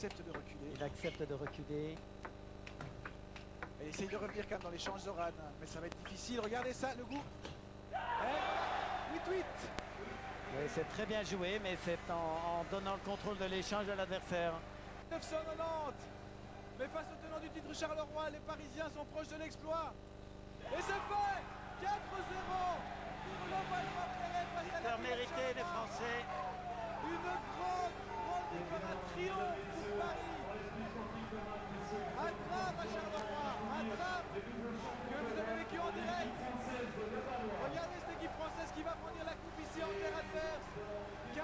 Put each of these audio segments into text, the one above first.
accepte de reculer. Il accepte de reculer. Elle essaye de revenir quand même dans l'échange Zoran, mais ça va être difficile. Regardez ça, le goût. Et 8-8. Oui, c'est très bien joué, mais c'est en donnant le contrôle de l'échange à l'adversaire. 990. Mais face au tenant du titre Charleroi, les Parisiens sont proches de l'exploit. Et c'est fait. 4-0 pour le Valois-Perret face à la Mérité des Français. Une grande victoire, un triomphe pour Paris. Un drame à Charleroi, un drame que vous avez vécu en direct. Regardez cette équipe française qui va prendre la coupe ici en terre adverse. 4-0,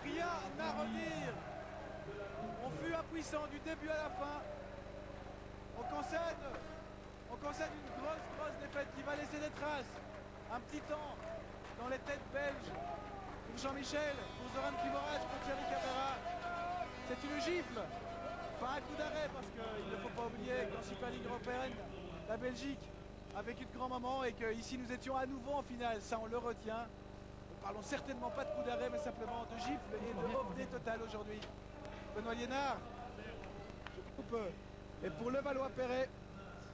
rien à redire. On fut impuissant du début à la fin. On concède une grosse défaite qui va laisser des traces. Un petit temps dans les têtes belges. Pour Jean-Michel, pour Zoran Primorac, pour Thierry Cabrera. C'est une gifle. Pas un coup d'arrêt parce qu'il ne faut pas oublier qu'en Super Ligue européenne, la Belgique a vécu de grands moments et qu'ici nous étions à nouveau en finale. Ça on le retient. Nous parlons certainement pas de coup d'arrêt mais simplement de gifle et de ovné total aujourd'hui. Benoît Liénard, je coupe. Et pour le Valois-Perret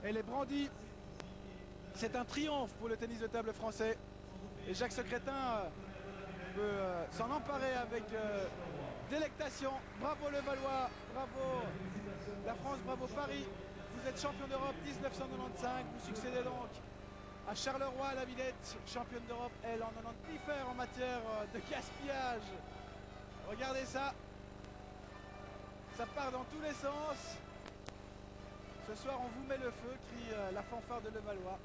et les Brandis, c'est un triomphe pour le tennis de table français. Et Jacques Secrétin peut s'en emparer avec délectation. Bravo le Valois, bravo la France, bravo Paris. Vous êtes champion d'Europe 1995. Vous succédez donc à Charleroi, la Villette, championne d'Europe, elle en 90 faire en matière de gaspillage. Regardez ça. Ça part dans tous les sens. Ce soir, on vous met le feu, crie la fanfare de Levallois.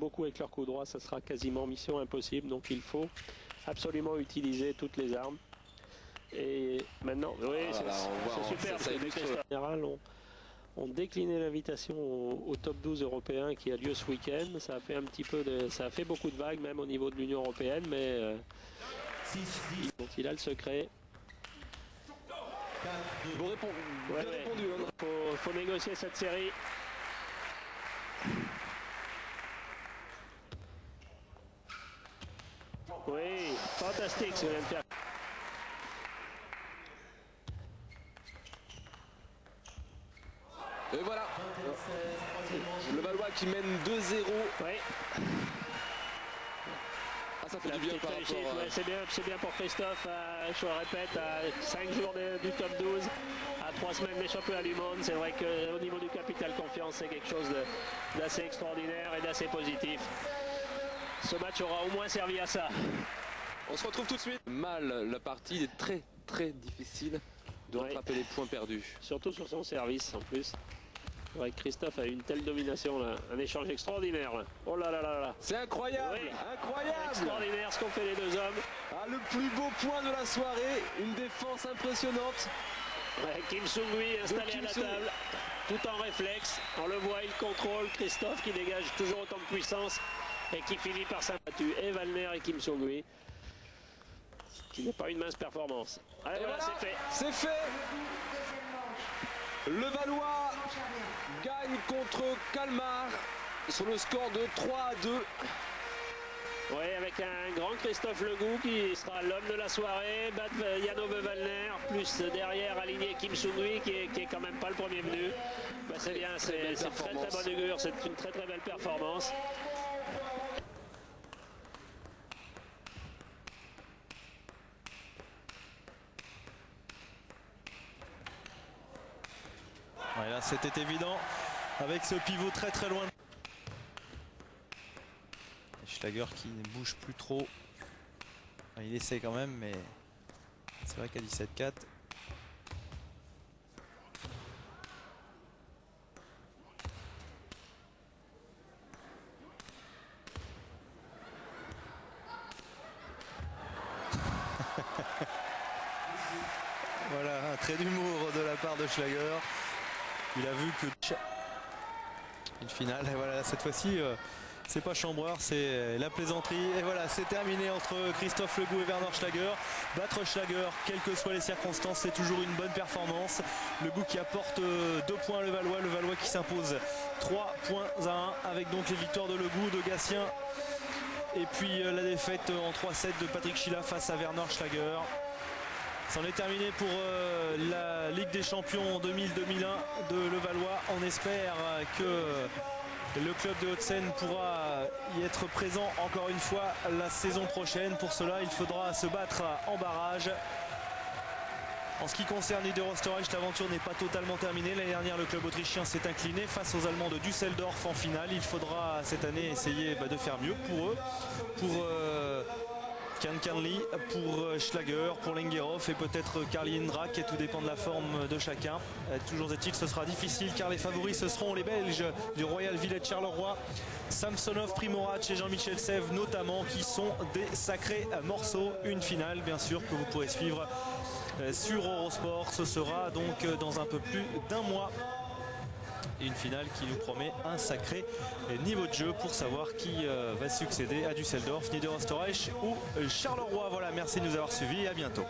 beaucoup avec leur coup droit, ça sera quasiment mission impossible. Donc il faut absolument utiliser toutes les armes. Et maintenant, oui, c'est super. Parce que les Christophe général ont décliné l'invitation au top 12 européen qui a lieu ce week-end. Ça a fait un petit peu ça a fait beaucoup de vagues même au niveau de l'Union européenne, mais il a le secret. Bon bien répondu. Faut négocier cette série. Oui, fantastique ce que vient de faire. Et voilà, le Valois qui mène 2-0. Oui. Ah, ça fait du bien par rapport à... C'est bien pour Christophe, je le répète, à 5 jours du top 12, à 3 semaines des championnats du monde. C'est vrai qu'au niveau du capital confiance, c'est quelque chose d'assez extraordinaire et d'assez positif. Ce match aura au moins servi à ça. On se retrouve tout de suite. Mal la partie, il est très difficile de rattraper les points perdus. Surtout sur son service en plus. C'est vrai que Christophe a une telle domination là, un échange extraordinaire là. Oh là là là là. C'est incroyable, oui. Incroyable. Extraordinaire ce qu'ont fait les deux hommes. Ah, le plus beau point de la soirée, une défense impressionnante. Ouais, Kim Sung-hui installé à la table, tout en réflexe. On le voit, il contrôle. Christophe qui dégage toujours autant de puissance et qui finit par s'abattre. Et Wallner et Kim Sung-hui, qui n'est pas une mince performance. Allez, voilà, c'est fait. C'est fait. Le Valois gagne contre Kalmar sur le score de 3-2. Oui, avec un grand Christophe Legout qui sera l'homme de la soirée, battre Jan-Ove Wallner, plus derrière aligné Kim Sung-hui qui est quand même pas le premier venu. Bah, c'est bien, c'est très bonne augure, c'est une très belle performance. Ouais, là c'était évident avec ce pivot très loin. Schlager qui ne bouge plus trop. Enfin, il essaie quand même, mais c'est vrai qu'à 17-4. Voilà, un trait d'humour de la part de Schlager. Il a vu que une finale, et voilà, cette fois-ci c'est pas chambreur, c'est la plaisanterie. Et voilà, c'est terminé entre Christophe Legout et Werner Schlager. Battre Schlager, quelles que soient les circonstances, c'est toujours une bonne performance. Legout qui apporte 2 points à le Valois qui s'impose 3 points à 1 avec donc les victoires de Legout, de Gatien et puis la défaite en 3-7 de Patrick Schilla face à Werner Schlager. C'en est terminé pour la Ligue des Champions 2000-2001 de Levallois. On espère que le club de Haute-Seine pourra y être présent encore une fois la saison prochaine. Pour cela, il faudra se battre en barrage. En ce qui concerne Niederösterreich, l'aventure n'est pas totalement terminée. L'année dernière, le club autrichien s'est incliné face aux Allemands de Düsseldorf en finale. Il faudra cette année essayer de faire mieux pour eux, pour Kanli, pour Schlager, pour Lengerhoff et peut-être Karli Indrak, et tout dépend de la forme de chacun. Toujours est-il, ce sera difficile car les favoris ce seront les Belges du Royal Village Charleroi, Samsonov, Primorac et Jean-Michel Sèvres notamment, qui sont des sacrés morceaux. Une finale bien sûr que vous pourrez suivre sur Eurosport. Ce sera donc dans un peu plus d'1 mois. Et une finale qui nous promet un sacré niveau de jeu pour savoir qui va succéder à Düsseldorf, Niederösterreich ou Charleroi. Voilà, merci de nous avoir suivis et à bientôt.